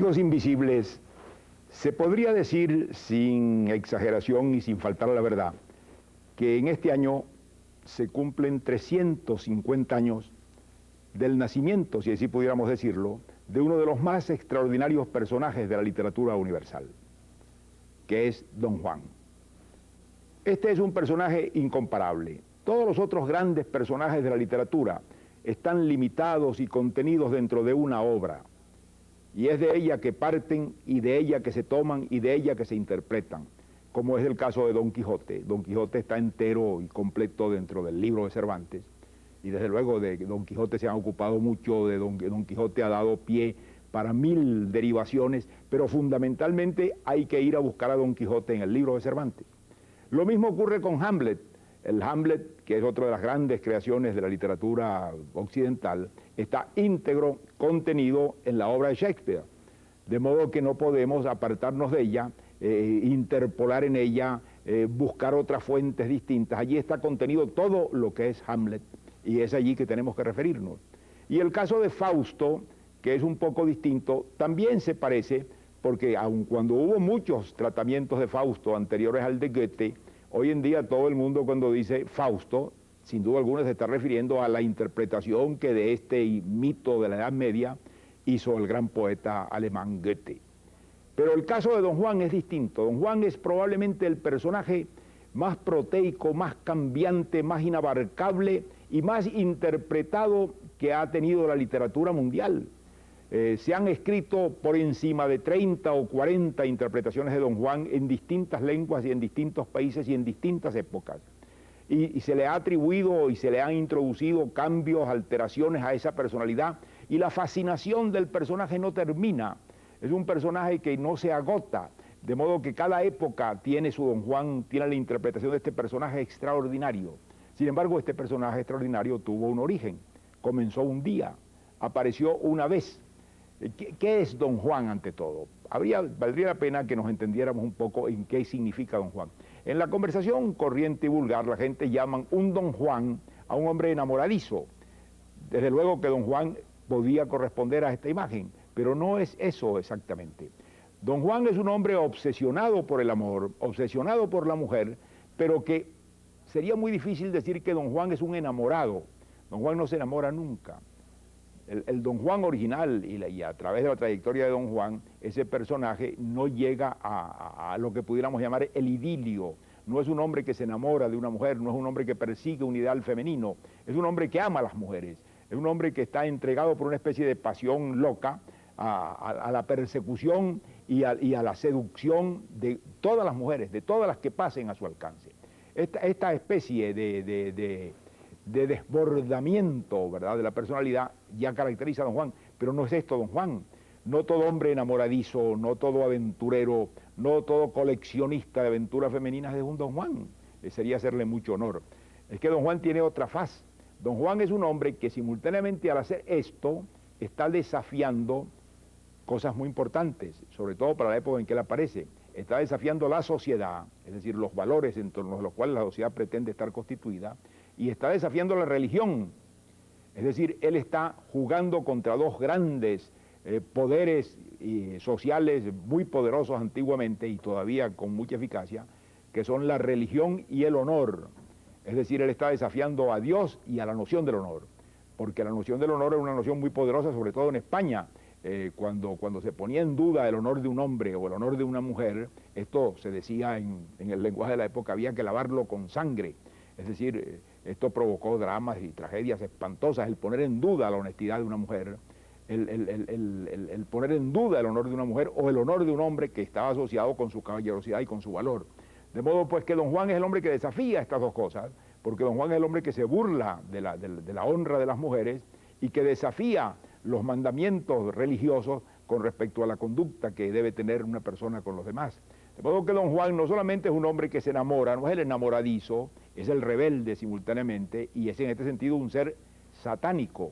Amigos invisibles, se podría decir sin exageración y sin faltar a la verdad que en este año se cumplen 350 años del nacimiento, si así pudiéramos decirlo, de uno de los más extraordinarios personajes de la literatura universal, que es Don Juan. Este es un personaje incomparable. Todos los otros grandes personajes de la literatura están limitados y contenidos dentro de una obra, y es de ella que parten, y de ella que se toman, y de ella que se interpretan, como es el caso de Don Quijote. Don Quijote está entero y completo dentro del libro de Cervantes, y desde luego de Don Quijote se han ocupado mucho, de Don Quijote ha dado pie para 1000 derivaciones, pero fundamentalmente hay que ir a buscar a Don Quijote en el libro de Cervantes. Lo mismo ocurre con Hamlet. El Hamlet, que es otra de las grandes creaciones de la literatura occidental, está íntegro contenido en la obra de Shakespeare, de modo que no podemos apartarnos de ella, interpolar en ella, buscar otras fuentes distintas. Allí está contenido todo lo que es Hamlet, y es allí que tenemos que referirnos. Y el caso de Fausto, que es un poco distinto, también se parece, porque aun cuando hubo muchos tratamientos de Fausto anteriores al de Goethe, hoy en día todo el mundo cuando dice Fausto, sin duda alguna se está refiriendo a la interpretación que de este mito de la Edad Media hizo el gran poeta alemán Goethe. Pero el caso de Don Juan es distinto. Don Juan es probablemente el personaje más proteico, más cambiante, más inabarcable y más interpretado que ha tenido la literatura mundial. Se han escrito por encima de 30 o 40 interpretaciones de Don Juan en distintas lenguas y en distintos países y en distintas épocas. Y se le ha atribuido y se le han introducido cambios, alteraciones a esa personalidad, y la fascinación del personaje no termina. Es un personaje que no se agota, de modo que cada época tiene su Don Juan, tiene la interpretación de este personaje extraordinario. Sin embargo, este personaje extraordinario tuvo un origen, comenzó un día, apareció una vez. ¿Qué es Don Juan ante todo? Valdría la pena que nos entendiéramos un poco en qué significa Don Juan. En la conversación corriente y vulgar, la gente llama un Don Juan a un hombre enamoradizo. Desde luego que Don Juan podía corresponder a esta imagen, pero no es eso exactamente. Don Juan es un hombre obsesionado por el amor, obsesionado por la mujer, pero que sería muy difícil decir que Don Juan es un enamorado. Don Juan no se enamora nunca. El Don Juan original, y a través de la trayectoria de Don Juan, ese personaje no llega a lo que pudiéramos llamar el idilio. No es un hombre que se enamora de una mujer, no es un hombre que persigue un ideal femenino, es un hombre que ama a las mujeres, es un hombre que está entregado por una especie de pasión loca a la persecución y a la seducción de todas las mujeres, de todas las que pasen a su alcance. Esta especie de desbordamiento, ¿verdad?, de la personalidad ya caracteriza a Don Juan, pero no es esto Don Juan. No todo hombre enamoradizo, no todo aventurero, no todo coleccionista de aventuras femeninas es un Don Juan. Sería hacerle mucho honor. Es que Don Juan tiene otra faz. Don Juan es un hombre que simultáneamente al hacer esto está desafiando cosas muy importantes, sobre todo para la época en que él aparece. Está desafiando la sociedad, es decir, los valores en torno a los cuales la sociedad pretende estar constituida, y está desafiando la religión. Es decir, él está jugando contra dos grandes poderes sociales muy poderosos antiguamente y todavía con mucha eficacia, que son la religión y el honor. Es decir, él está desafiando a Dios y a la noción del honor, porque la noción del honor es una noción muy poderosa, sobre todo en España. Cuando se ponía en duda el honor de un hombre o el honor de una mujer, esto se decía en el lenguaje de la época, había que lavarlo con sangre. Es decir, esto provocó dramas y tragedias espantosas, el poner en duda la honestidad de una mujer, el poner en duda el honor de una mujer o el honor de un hombre que estaba asociado con su caballerosidad y con su valor. De modo pues que Don Juan es el hombre que desafía estas dos cosas, porque Don Juan es el hombre que se burla de la honra de las mujeres y que desafía los mandamientos religiosos con respecto a la conducta que debe tener una persona con los demás. De modo que Don Juan no solamente es un hombre que se enamora, no es el enamoradizo, es el rebelde simultáneamente, y es en este sentido un ser satánico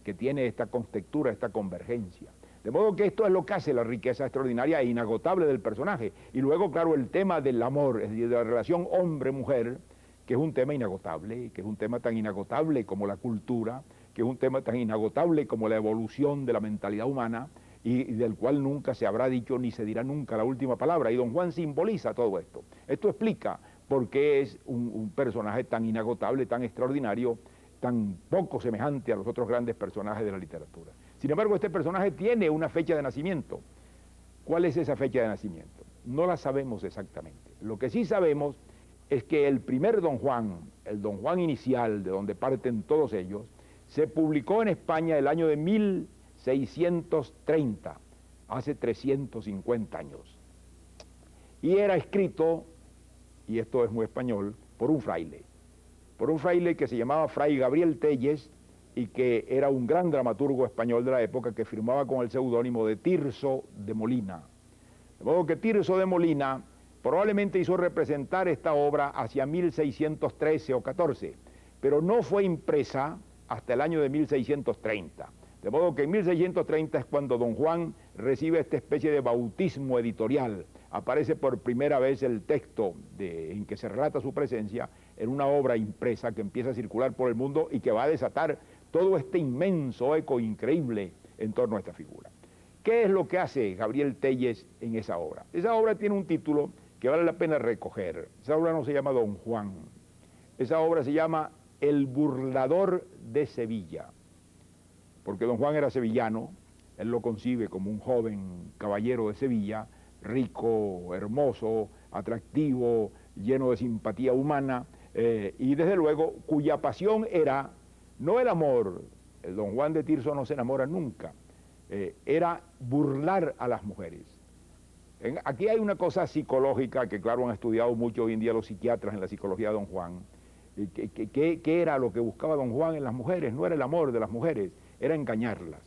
que tiene esta contextura, esta convergencia. De modo que esto es lo que hace la riqueza extraordinaria e inagotable del personaje. Y luego, claro, el tema del amor, es decir, de la relación hombre-mujer, que es un tema inagotable, que es un tema tan inagotable como la cultura, que es un tema tan inagotable como la evolución de la mentalidad humana, y del cual nunca se habrá dicho ni se dirá nunca la última palabra. Y don Juan simboliza todo esto. Esto explica por qué es un personaje tan inagotable, tan extraordinario, tan poco semejante a los otros grandes personajes de la literatura. Sin embargo, este personaje tiene una fecha de nacimiento. ¿Cuál es esa fecha de nacimiento? No la sabemos exactamente. Lo que sí sabemos es que el primer Don Juan, el Don Juan inicial, de donde parten todos ellos, se publicó en España el año de 1630, hace 350 años. Y era escrito, y esto es muy español, por un fraile que se llamaba Fray Gabriel Telles, y que era un gran dramaturgo español de la época que firmaba con el seudónimo de Tirso de Molina. De modo que Tirso de Molina probablemente hizo representar esta obra hacia 1613 o 14, pero no fue impresa hasta el año de 1630. De modo que en 1630 es cuando don Juan recibe esta especie de bautismo editorial. Aparece por primera vez el texto en que se relata su presencia en una obra impresa que empieza a circular por el mundo y que va a desatar todo este inmenso eco increíble en torno a esta figura. ¿Qué es lo que hace Gabriel Telles en esa obra? Esa obra tiene un título que vale la pena recoger. Esa obra no se llama Don Juan. Esa obra se llama El burlador de Sevilla. Porque don Juan era sevillano, él lo concibe como un joven caballero de Sevilla, rico, hermoso, atractivo, lleno de simpatía humana, y desde luego cuya pasión era, no el amor, el don Juan de Tirso no se enamora nunca, era burlar a las mujeres. Aquí hay una cosa psicológica que claro han estudiado mucho hoy en día los psiquiatras en la psicología de don Juan. ¿Qué era lo que buscaba don Juan en las mujeres? No era el amor de las mujeres, era engañarlas.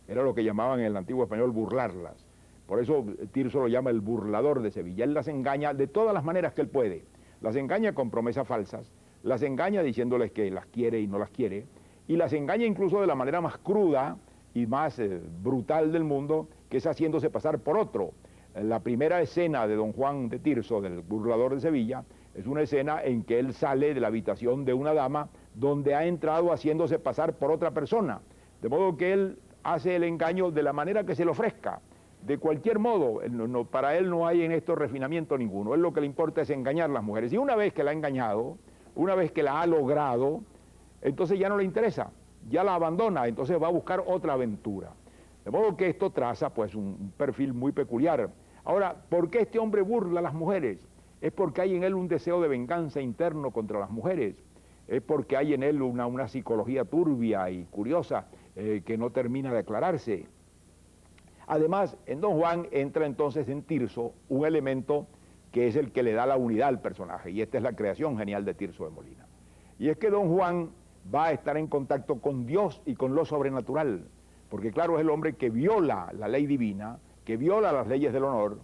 Era lo que llamaban en el antiguo español burlarlas. Por eso Tirso lo llama el burlador de Sevilla. Él las engaña de todas las maneras que él puede. Las engaña con promesas falsas, las engaña diciéndoles que las quiere y no las quiere, y las engaña incluso de la manera más cruda y más brutal del mundo, que es haciéndose pasar por otro. La primera escena de don Juan de Tirso, del burlador de Sevilla, es una escena en que él sale de la habitación de una dama donde ha entrado haciéndose pasar por otra persona. De modo que él hace el engaño de la manera que se le ofrezca, de cualquier modo. Para él no hay en esto refinamiento ninguno. Él lo que le importa es engañar a las mujeres. Y una vez que la ha engañado, una vez que la ha logrado, entonces ya no le interesa, ya la abandona, entonces va a buscar otra aventura. De modo que esto traza pues un perfil muy peculiar. Ahora, ¿por qué este hombre burla a las mujeres? Es porque hay en él un deseo de venganza interno contra las mujeres. Es porque hay en él una psicología turbia y curiosa que no termina de aclararse. Además, en don Juan entra entonces en Tirso un elemento que es el que le da la unidad al personaje, y esta es la creación genial de Tirso de Molina. Y es que don Juan va a estar en contacto con Dios y con lo sobrenatural, porque claro, es el hombre que viola la ley divina, que viola las leyes del honor,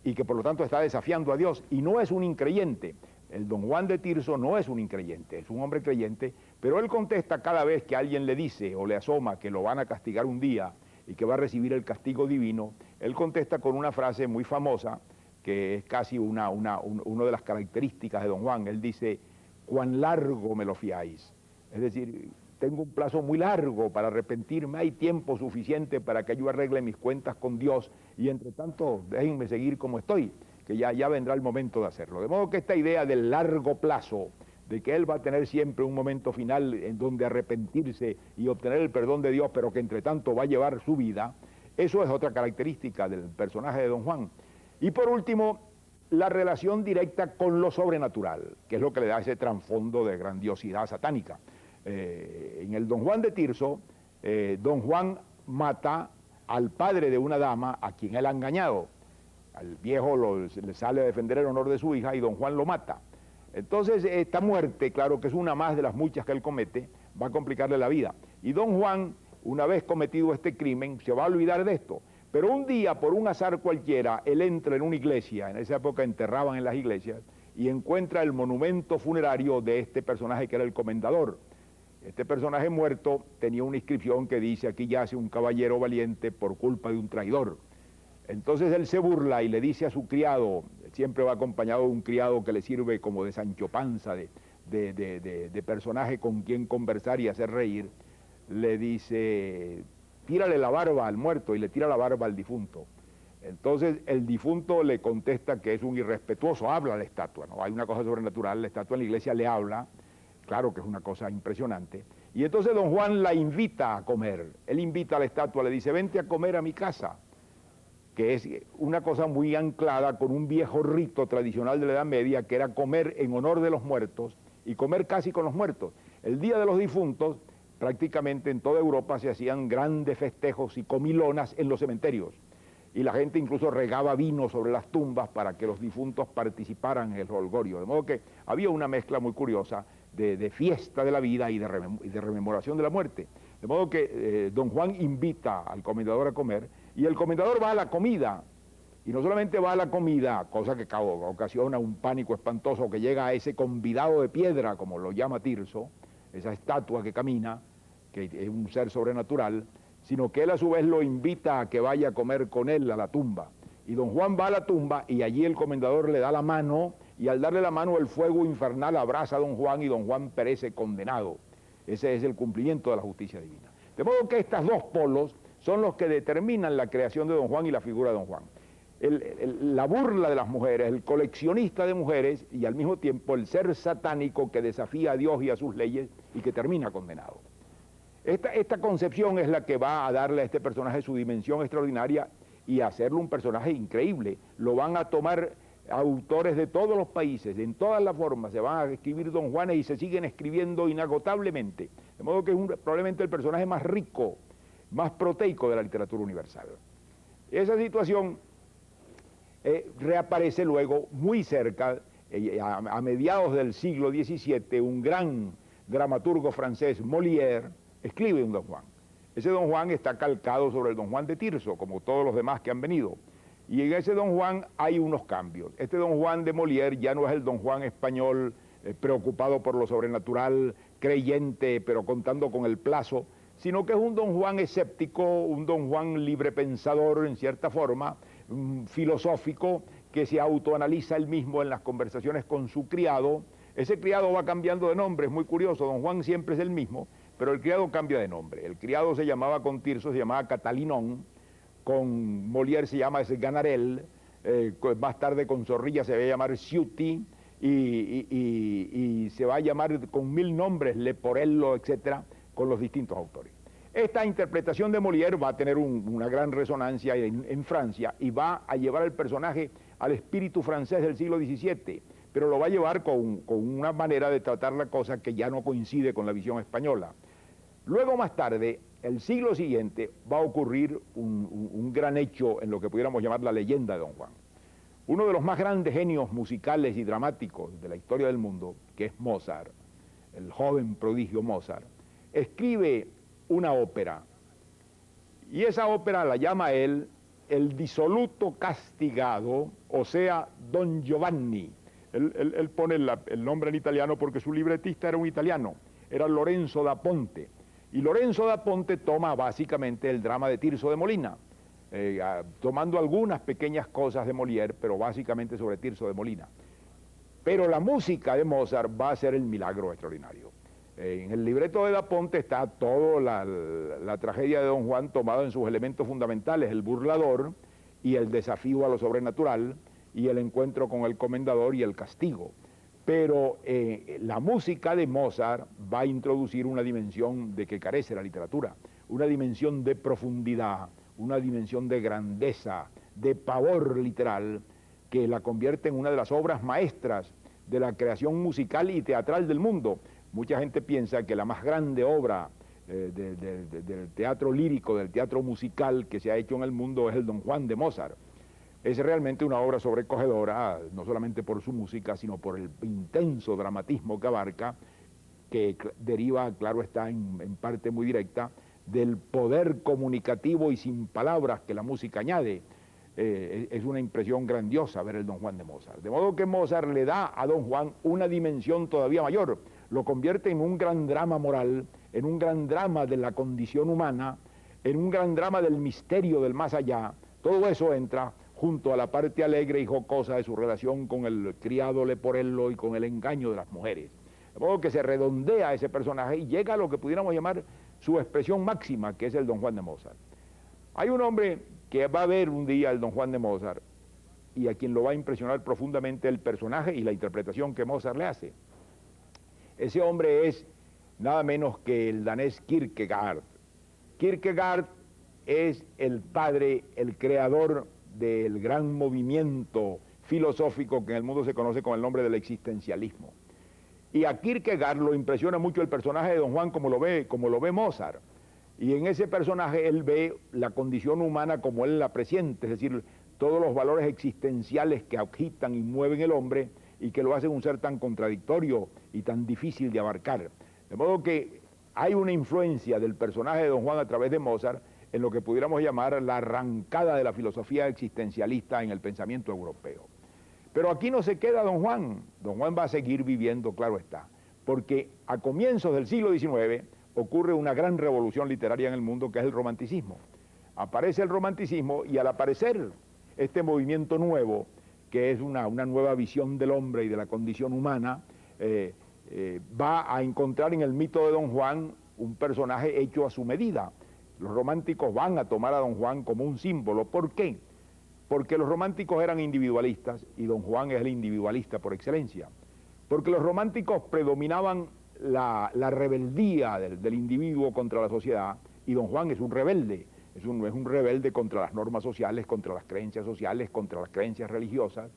y que por lo tanto está desafiando a Dios, y no es un increyente. El don Juan de Tirso no es un increyente, es un hombre creyente, pero él contesta cada vez que alguien le dice o le asoma que lo van a castigar un día y que va a recibir el castigo divino, él contesta con una frase muy famosa, que es casi una de las características de don Juan. Él dice: cuán largo me lo fiáis. Es decir, tengo un plazo muy largo para arrepentirme, hay tiempo suficiente para que yo arregle mis cuentas con Dios, y entre tanto déjenme seguir como estoy, que ya vendrá el momento de hacerlo. De modo que esta idea del largo plazo, de que él va a tener siempre un momento final en donde arrepentirse y obtener el perdón de Dios, pero que entre tanto va a llevar su vida, eso es otra característica del personaje de don Juan. Y por último, la relación directa con lo sobrenatural, que es lo que le da ese trasfondo de grandiosidad satánica. En el don Juan de Tirso, don Juan mata al padre de una dama a quien él ha engañado. Al viejo le sale a defender el honor de su hija y don Juan lo mata. Entonces esta muerte, claro que es una más de las muchas que él comete, va a complicarle la vida. Y don Juan, una vez cometido este crimen, se va a olvidar de esto. Pero un día, por un azar cualquiera, él entra en una iglesia, en esa época enterraban en las iglesias, y encuentra el monumento funerario de este personaje que era el comendador. Este personaje muerto tenía una inscripción que dice: aquí yace un caballero valiente por culpa de un traidor. Entonces él se burla y le dice a su criado, siempre va acompañado de un criado que le sirve como de Sancho Panza, de personaje con quien conversar y hacer reír, le dice: tírale la barba al muerto, y le tira la barba al difunto. Entonces el difunto le contesta que es un irrespetuoso, habla a la estatua, ¿no? Hay una cosa sobrenatural, la estatua en la iglesia le habla, claro que es una cosa impresionante. Y entonces don Juan la invita a comer, él invita a la estatua, le dice, vente a comer a mi casa, que es una cosa muy anclada con un viejo rito tradicional de la Edad Media, que era comer en honor de los muertos y comer casi con los muertos. El Día de los Difuntos, prácticamente en toda Europa se hacían grandes festejos y comilonas en los cementerios, y la gente incluso regaba vino sobre las tumbas para que los difuntos participaran en el holgorio, de modo que había una mezcla muy curiosa de fiesta de la vida y de rememoración de la muerte. De modo que don Juan invita al comendador a comer, y el comendador va a la comida, y no solamente va a la comida, cosa que ocasiona un pánico espantoso, que llega a ese convidado de piedra, como lo llama Tirso, esa estatua que camina, que es un ser sobrenatural, sino que él a su vez lo invita a que vaya a comer con él a la tumba. Y don Juan va a la tumba, y allí el comendador le da la mano, y al darle la mano el fuego infernal abraza a don Juan, y don Juan perece condenado. Ese es el cumplimiento de la justicia divina. De modo que estos dos polos son los que determinan la creación de don Juan y la figura de don Juan. La burla de las mujeres, el coleccionista de mujeres, y al mismo tiempo el ser satánico que desafía a Dios y a sus leyes y que termina condenado. Esta concepción es la que va a darle a este personaje su dimensión extraordinaria y a hacerlo un personaje increíble. Lo van a tomar autores de todos los países, en todas las formas, se van a escribir don Juanes y se siguen escribiendo inagotablemente. De modo que es probablemente el personaje más rico, más proteico de la literatura universal. Esa situación reaparece luego muy cerca, a mediados del siglo XVII, un gran dramaturgo francés, Molière, escribe un don Juan. Ese don Juan está calcado sobre el don Juan de Tirso, como todos los demás que han venido. Y en ese don Juan hay unos cambios. Este don Juan de Molière ya no es el don Juan español preocupado por lo sobrenatural, creyente, pero contando con el plazo, sino que es un don Juan escéptico, un don Juan librepensador en cierta forma, filosófico, que se autoanaliza él mismo en las conversaciones con su criado. Ese criado va cambiando de nombre, es muy curioso, don Juan siempre es el mismo, pero el criado cambia de nombre. El criado se llamaba con Tirso, se llamaba Catalinón, con Molière se llama Ganarel, más tarde con Zorrilla se va a llamar Ciuti, y se va a llamar con 1000 nombres, Leporello, etcétera, con los distintos autores. Esta interpretación de Molière va a tener una gran resonancia en Francia y va a llevar al personaje al espíritu francés del siglo XVII, pero lo va a llevar con una manera de tratar la cosa que ya no coincide con la visión española. Luego, más tarde, el siglo siguiente, va a ocurrir un gran hecho en lo que pudiéramos llamar la leyenda de don Juan. Uno de los más grandes genios musicales y dramáticos de la historia del mundo, que es Mozart, el joven prodigio Mozart, escribe una ópera, y esa ópera la llama él El disoluto castigado, o sea, Don Giovanni. Él pone el nombre en italiano porque su libretista era un italiano, era Lorenzo da Ponte. Y Lorenzo da Ponte toma básicamente el drama de Tirso de Molina, tomando algunas pequeñas cosas de Molière, pero básicamente sobre Tirso de Molina. Pero la música de Mozart va a ser el milagro extraordinario. En el libreto de da Ponte está toda la tragedia de don Juan tomada en sus elementos fundamentales, el burlador y el desafío a lo sobrenatural y el encuentro con el comendador y el castigo. Pero la música de Mozart va a introducir una dimensión de que carece la literatura, una dimensión de profundidad, una dimensión de grandeza, de pavor literal, que la convierte en una de las obras maestras de la creación musical y teatral del mundo. Mucha gente piensa que la más grande obra del teatro lírico, del teatro musical que se ha hecho en el mundo es el Don Juan de Mozart. Es realmente una obra sobrecogedora, no solamente por su música, sino por el intenso dramatismo que abarca, que deriva, claro está, en parte muy directa, del poder comunicativo y sin palabras que la música añade. Es una impresión grandiosa ver el Don Juan de Mozart. De modo que Mozart le da a Don Juan una dimensión todavía mayor, lo convierte en un gran drama moral, en un gran drama de la condición humana, en un gran drama del misterio del más allá. Todo eso entra junto a la parte alegre y jocosa de su relación con el criado Leporello y con el engaño de las mujeres. De modo que se redondea ese personaje y llega a lo que pudiéramos llamar su expresión máxima, que es el Don Juan de Mozart. Hay un hombre que va a ver un día el Don Juan de Mozart y a quien lo va a impresionar profundamente el personaje y la interpretación que Mozart le hace. Ese hombre es nada menos que el danés Kierkegaard. Kierkegaard es el padre, el creador del gran movimiento filosófico que en el mundo se conoce con el nombre del existencialismo. Y a Kierkegaard lo impresiona mucho el personaje de Don Juan como lo ve Mozart. Y en ese personaje él ve la condición humana como él la presiente, es decir, todos los valores existenciales que agitan y mueven el hombre y que lo hacen un ser tan contradictorio y tan difícil de abarcar. De modo que hay una influencia del personaje de Don Juan a través de Mozart en lo que pudiéramos llamar la arrancada de la filosofía existencialista en el pensamiento europeo. Pero aquí no se queda Don Juan va a seguir viviendo, claro está, porque a comienzos del siglo XIX ocurre una gran revolución literaria en el mundo que es el romanticismo. Aparece el romanticismo y al aparecer este movimiento nuevo, que es una nueva visión del hombre y de la condición humana, va a encontrar en el mito de Don Juan un personaje hecho a su medida. Los románticos van a tomar a Don Juan como un símbolo. ¿Por qué? Porque los románticos eran individualistas y Don Juan es el individualista por excelencia. Porque los románticos predominaban la rebeldía del individuo contra la sociedad y Don Juan es un rebelde. Es un rebelde contra las normas sociales, contra las creencias sociales, contra las creencias religiosas.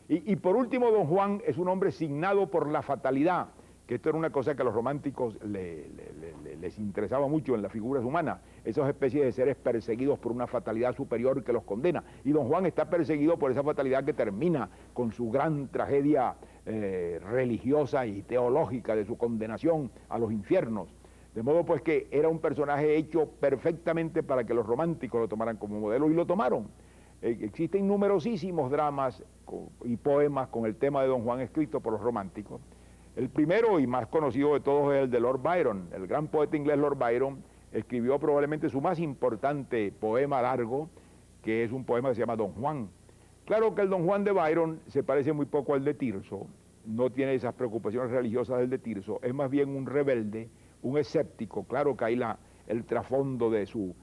Y por último, Don Juan es un hombre signado por la fatalidad, que esto era una cosa que a los románticos les interesaba mucho en las figuras humanas, esas especies de seres perseguidos por una fatalidad superior que los condena. Y Don Juan está perseguido por esa fatalidad que termina con su gran tragedia religiosa y teológica de su condenación a los infiernos. De modo pues que era un personaje hecho perfectamente para que los románticos lo tomaran como modelo y lo tomaron. Existen numerosísimos dramas y poemas con el tema de Don Juan escritos por los románticos. El primero y más conocido de todos es el de Lord Byron. El gran poeta inglés Lord Byron escribió probablemente su más importante poema largo, que es un poema que se llama Don Juan. Claro que el Don Juan de Byron se parece muy poco al de Tirso, no tiene esas preocupaciones religiosas del de Tirso, es más bien un rebelde, un escéptico. Claro que hay el trasfondo de su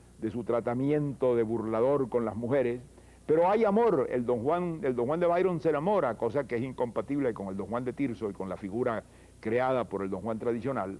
tratamiento de burlador con las mujeres, pero hay amor. El Don Juan de Byron se enamora, cosa que es incompatible con el Don Juan de Tirso y con la figura creada por el Don Juan tradicional.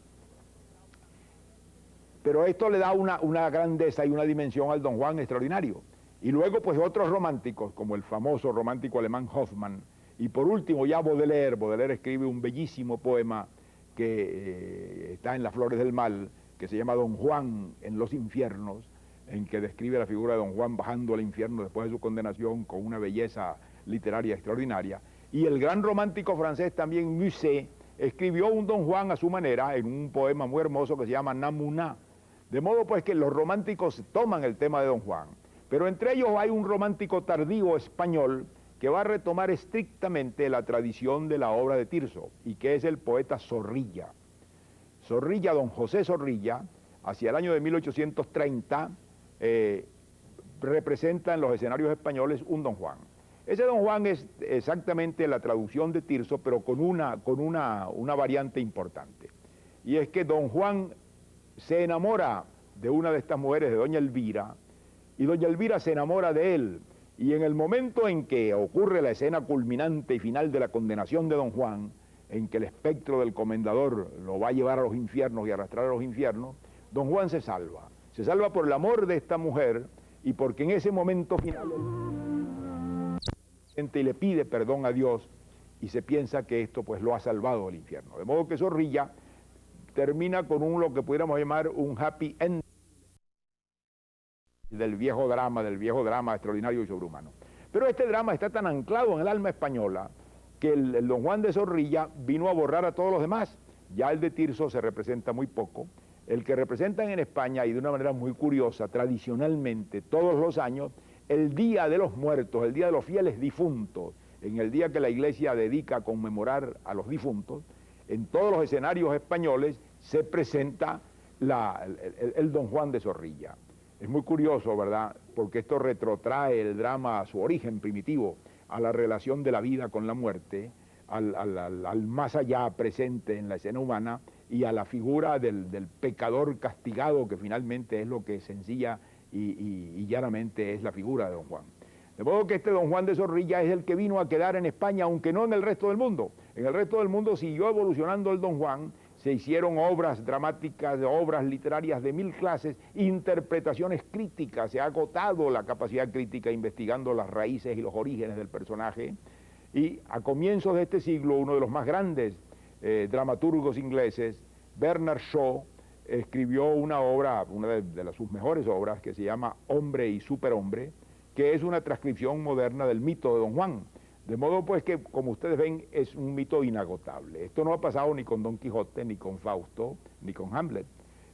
Pero esto le da una grandeza y una dimensión al Don Juan extraordinario. Y luego pues otros románticos, como el famoso romántico alemán Hoffmann, y por último ya Baudelaire escribe un bellísimo poema que está en Las Flores del Mal, que se llama Don Juan en los infiernos, en que describe la figura de Don Juan bajando al infierno después de su condenación con una belleza literaria extraordinaria. Y el gran romántico francés también, Musset, escribió un Don Juan a su manera en un poema muy hermoso que se llama Namouna. De modo pues que los románticos toman el tema de Don Juan, pero entre ellos hay un romántico tardío español que va a retomar estrictamente la tradición de la obra de Tirso y que es el poeta Zorrilla. Zorrilla, don José Zorrilla, hacia el año de 1830, representa en los escenarios españoles un Don Juan. Ese Don Juan es exactamente la traducción de Tirso, pero con una variante importante. Y es que Don Juan se enamora de una de estas mujeres, de doña Elvira, y doña Elvira se enamora de él. Y en el momento en que ocurre la escena culminante y final de la condenación de Don Juan, en que el espectro del comendador lo va a llevar a los infiernos y arrastrar a los infiernos, Don Juan se salva. Se salva por el amor de esta mujer y porque en ese momento final y le pide perdón a Dios y se piensa que esto pues lo ha salvado del infierno. De modo que Zorrilla termina con lo que pudiéramos llamar un happy end del viejo drama extraordinario y sobrehumano. Pero este drama está tan anclado en el alma española que el Don Juan de Zorrilla vino a borrar a todos los demás. Ya el de Tirso se representa muy poco. El que representan en España, y de una manera muy curiosa, tradicionalmente, todos los años, el Día de los Muertos, el Día de los Fieles Difuntos, en el día que la Iglesia dedica a conmemorar a los difuntos, en todos los escenarios españoles se presenta el Don Juan de Zorrilla. Es muy curioso, ¿verdad?, porque esto retrotrae el drama a su origen primitivo, a la relación de la vida con la muerte, al más allá presente en la escena humana y a la figura del pecador castigado, que finalmente es lo que sencilla y llanamente es la figura de don Juan. De modo que este don Juan de Zorrilla es el que vino a quedar en España, aunque no en el resto del mundo. En el resto del mundo siguió evolucionando el don Juan, se hicieron obras dramáticas, obras literarias de 1000 clases, interpretaciones críticas, se ha agotado la capacidad crítica investigando las raíces y los orígenes del personaje. Y a comienzos de este siglo, uno de los más grandes dramaturgos ingleses, Bernard Shaw, escribió una obra, una de sus mejores obras, que se llama Hombre y Superhombre, que es una transcripción moderna del mito de don Juan. De modo pues que, como ustedes ven, es un mito inagotable. Esto no ha pasado ni con Don Quijote, ni con Fausto, ni con Hamlet.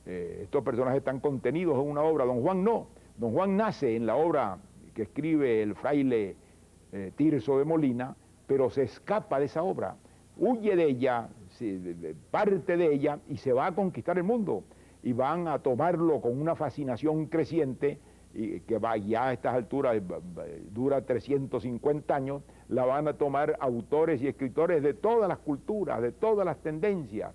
Estos personajes están contenidos en una obra. Don Juan no. Don Juan nace en la obra que escribe el fraile Tirso de Molina, pero se escapa de esa obra, huye de ella, parte de ella y se va a conquistar el mundo. Y van a tomarlo con una fascinación creciente, y que va ya a estas alturas dura 350 años, la van a tomar autores y escritores de todas las culturas, de todas las tendencias,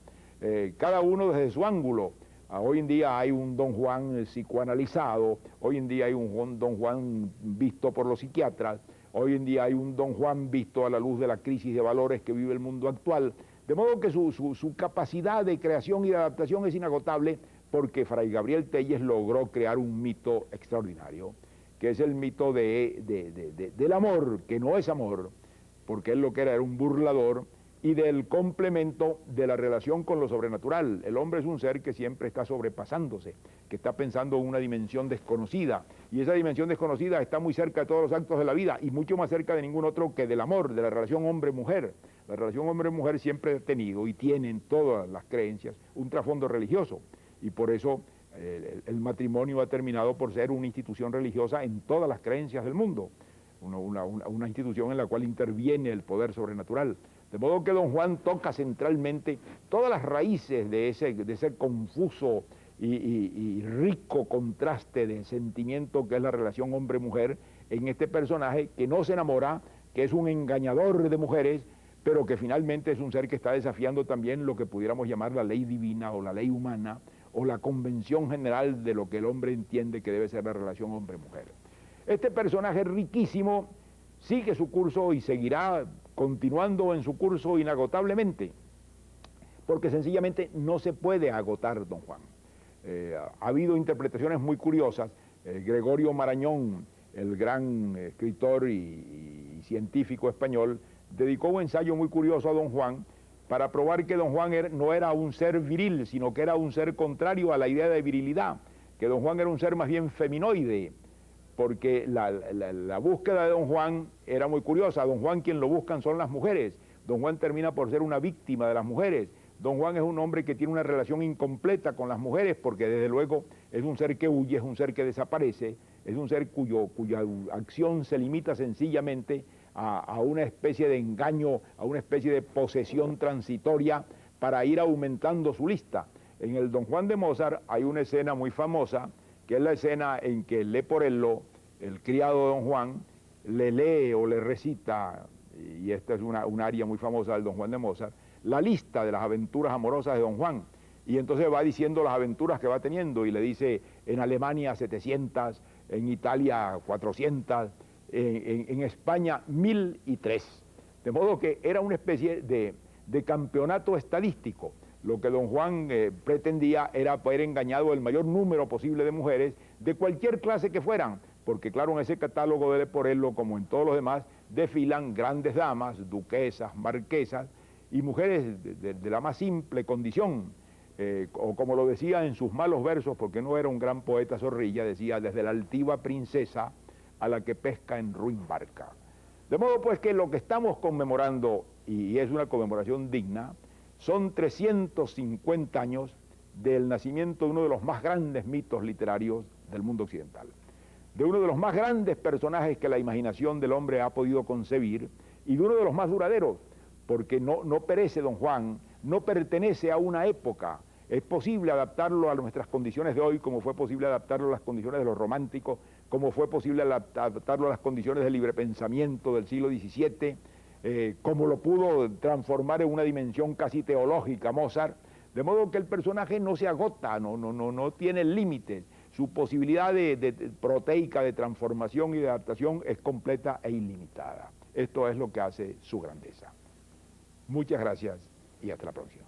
cada uno desde su ángulo. Hoy en día hay un don Juan psicoanalizado, hoy en día hay un don Juan visto por los psiquiatras, hoy en día hay un don Juan visto a la luz de la crisis de valores que vive el mundo actual, de modo que su capacidad de creación y de adaptación es inagotable, porque Fray Gabriel Telles logró crear un mito extraordinario, que es el mito del amor, que no es amor, porque él lo que era un burlador, y del complemento de la relación con lo sobrenatural. El hombre es un ser que siempre está sobrepasándose, que está pensando en una dimensión desconocida, y esa dimensión desconocida está muy cerca de todos los actos de la vida, y mucho más cerca de ningún otro que del amor, de la relación hombre-mujer. La relación hombre-mujer siempre ha tenido y tiene en todas las creencias un trasfondo religioso, y por eso el matrimonio ha terminado por ser una institución religiosa en todas las creencias del mundo, una institución en la cual interviene el poder sobrenatural. De modo que don Juan toca centralmente todas las raíces de ese confuso y rico contraste de sentimiento que es la relación hombre-mujer en este personaje que no se enamora, que es un engañador de mujeres, pero que finalmente es un ser que está desafiando también lo que pudiéramos llamar la ley divina o la ley humana o la convención general de lo que el hombre entiende que debe ser la relación hombre-mujer. Este personaje riquísimo sigue su curso y seguirá continuando en su curso inagotablemente, porque sencillamente no se puede agotar don Juan. Ha habido interpretaciones muy curiosas. Gregorio Marañón, el gran escritor y científico español, dedicó un ensayo muy curioso a don Juan para probar que don Juan no era un ser viril, sino que era un ser contrario a la idea de virilidad, que don Juan era un ser más bien feminoide, porque la búsqueda de don Juan era muy curiosa. Don Juan quien lo buscan son las mujeres. Don Juan termina por ser una víctima de las mujeres. Don Juan es un hombre que tiene una relación incompleta con las mujeres, porque desde luego es un ser que huye, es un ser que desaparece, es un ser cuya acción se limita sencillamente a una especie de engaño, a una especie de posesión transitoria para ir aumentando su lista. En el Don Juan de Mozart hay una escena muy famosa, que es la escena en que Leporello, el criado de don Juan, le lee o le recita, y esta es un aria muy famosa del Don Juan de Mozart, la lista de las aventuras amorosas de don Juan, y entonces va diciendo las aventuras que va teniendo, y le dice en Alemania 700, en Italia 400, en España 1003, de modo que era una especie de campeonato estadístico. Lo que don Juan pretendía era haber engañado el mayor número posible de mujeres de cualquier clase que fueran, porque claro, en ese catálogo de Leporello, como en todos los demás, desfilan grandes damas, duquesas, marquesas y mujeres de la más simple condición, o como lo decía en sus malos versos, porque no era un gran poeta Zorrilla, decía desde la altiva princesa a la que pesca en ruin barca. De modo pues que lo que estamos conmemorando, y es una conmemoración digna, son 350 años del nacimiento de uno de los más grandes mitos literarios del mundo occidental, de uno de los más grandes personajes que la imaginación del hombre ha podido concebir y de uno de los más duraderos, porque no perece don Juan, no pertenece a una época. Es posible adaptarlo a nuestras condiciones de hoy, como fue posible adaptarlo a las condiciones de los románticos, como fue posible adaptarlo a las condiciones del libre pensamiento del siglo XVII. como lo pudo transformar en una dimensión casi teológica Mozart, de modo que el personaje no se agota, no tiene límites. Su posibilidad proteica de transformación y de adaptación es completa e ilimitada. Esto es lo que hace su grandeza. Muchas gracias y hasta la próxima.